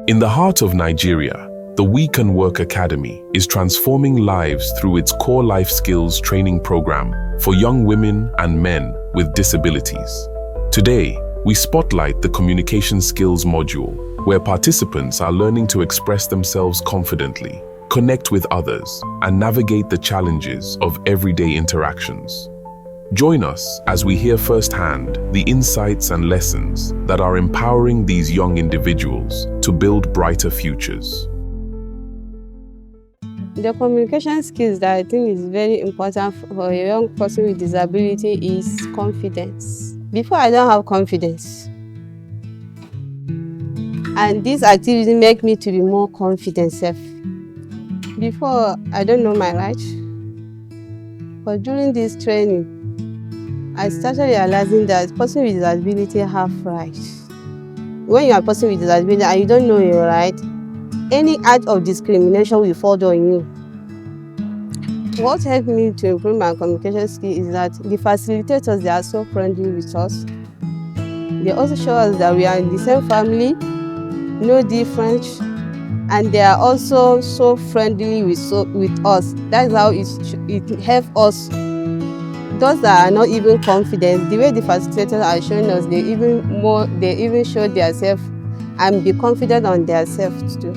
In the heart of Nigeria, the We Can Work Academy is transforming lives through its core life skills training program for young women and men with disabilities. Today, we spotlight the communication skills module, where participants are learning to express themselves confidently, connect with others, and navigate the challenges of everyday interactions. Join us as we hear firsthand the insights and lessons that are empowering these young individuals to build brighter futures. The communication skills that I think is very important for a young person with disability is confidence. Before, I don't have confidence. And this activity makes me to be more confident self. Before, I don't know my right. But during this training, I started realizing that person with disability have rights. When you are a person with disability and you don't know your right, any act of discrimination will fall on you. What helped me to improve my communication skills is that the facilitators, they are so friendly with us. They also show us that we are in the same family, no difference, and they are also so friendly with us. That's how it helps us. Those that are not even confident, the way the facilitators are showing us, they even show themselves and be confident on themselves too.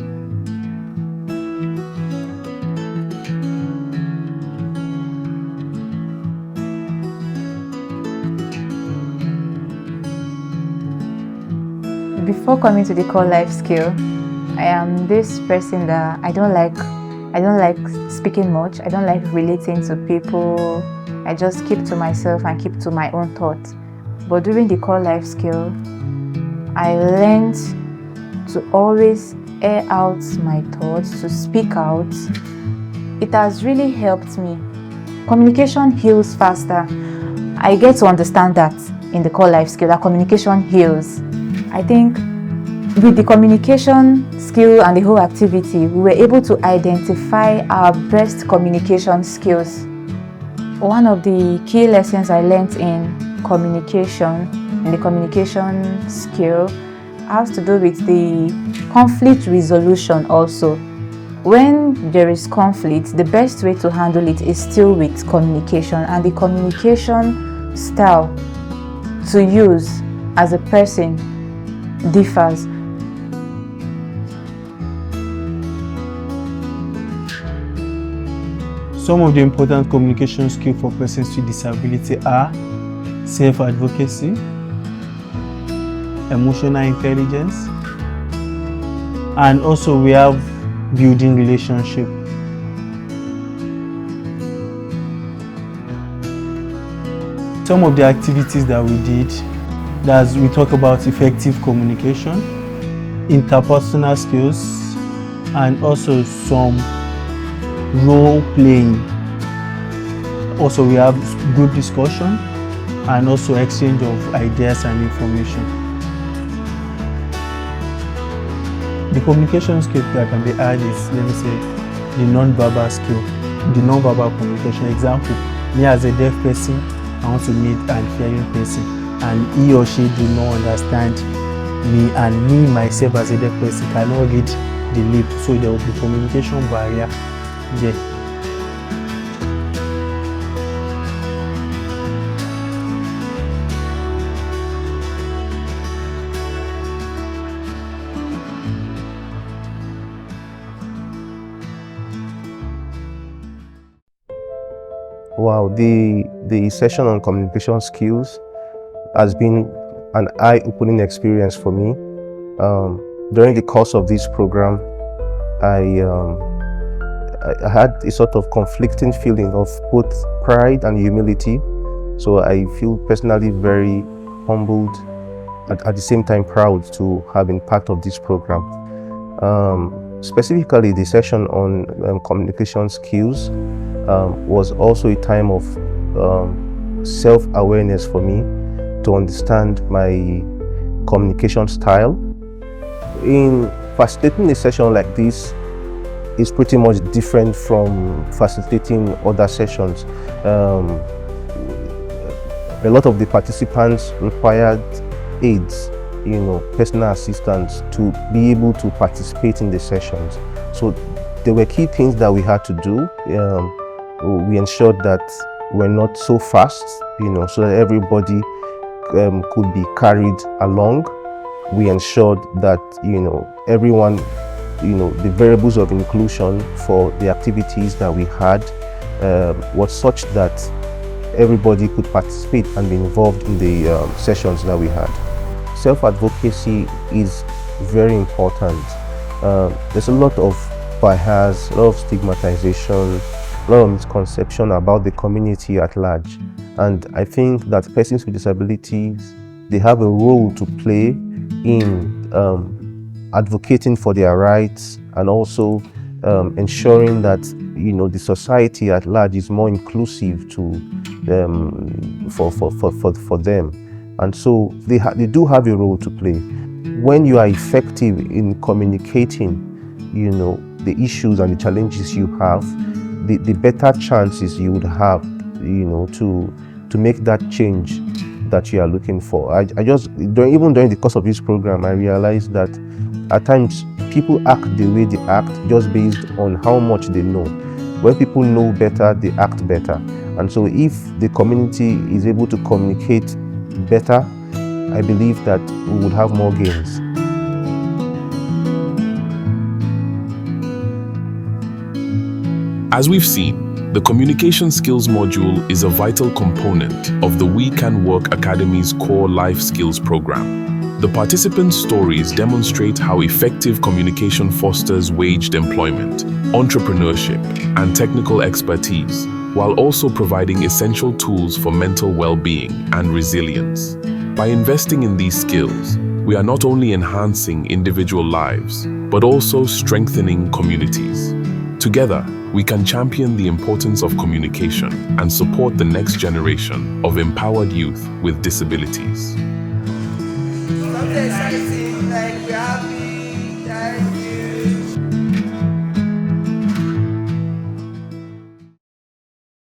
Before coming to the core life skill, I am this person that I don't like speaking much. I don't like relating to people. I just keep to myself and keep to my own thoughts. But during the core life skill, I learned to always air out my thoughts, to speak out. It has really helped me. Communication heals faster. I get to understand that in the core life skill, that communication heals. I think with the communication skill and the whole activity, we were able to identify our best communication skills. One of the key lessons I learned in the communication skill, has to do with the conflict resolution also. When there is conflict, the best way to handle it is still with communication, and the communication style to use as a person differs. Some of the important communication skills for persons with disability are self-advocacy, emotional intelligence, and also we have building relationship. Some of the activities that we did, we talk about effective communication, interpersonal skills, and also some role playing. Also we have group discussion and also exchange of ideas and information. The communication skill that can be added is, let me say, the non-verbal skill, the non-verbal communication. Example, me as a deaf person, I want to meet an hearing person, and he or she do not understand me, and me myself as a deaf person cannot read the lip, so there will be communication barrier there. Wow, the session on communication skills has been an eye-opening experience for me. During the course of this program, I had a sort of conflicting feeling of both pride and humility. So I feel personally very humbled, at the same time proud to have been part of this program. Specifically, the session on communication skills was also a time of self-awareness for me to understand my communication style. In facilitating a session like this is pretty much different from facilitating other sessions. A lot of the participants required aids personal assistants to be able to participate in the sessions. So there were key things that we had to do. We ensured that we're not so fast, so that everybody could be carried along. We ensured that, everyone, the variables of inclusion for the activities that we had was such that everybody could participate and be involved in the sessions that we had. Self-advocacy is very important. There's a lot of bias, a lot of stigmatization, a lot of misconception about the community at large. And I think that persons with disabilities, they have a role to play in advocating for their rights and also ensuring that the society at large is more inclusive to for them. And so they do have a role to play. When you are effective in communicating the issues and the challenges you have, the better chances you would have to make that change that you are looking for. Even during the course of this program, I realized that at times people act the way they act just based on how much they know. When people know better, they act better. And so if the community is able to communicate better, I believe that we would have more gains. As we've seen, the Communication Skills module is a vital component of the We Can Work Academy's core life skills program. The participants' stories demonstrate how effective communication fosters waged employment, entrepreneurship, and technical expertise, while also providing essential tools for mental well-being and resilience. By investing in these skills, we are not only enhancing individual lives, but also strengthening communities. Together, we can champion the importance of communication and support the next generation of empowered youth with disabilities. Something exciting, like we have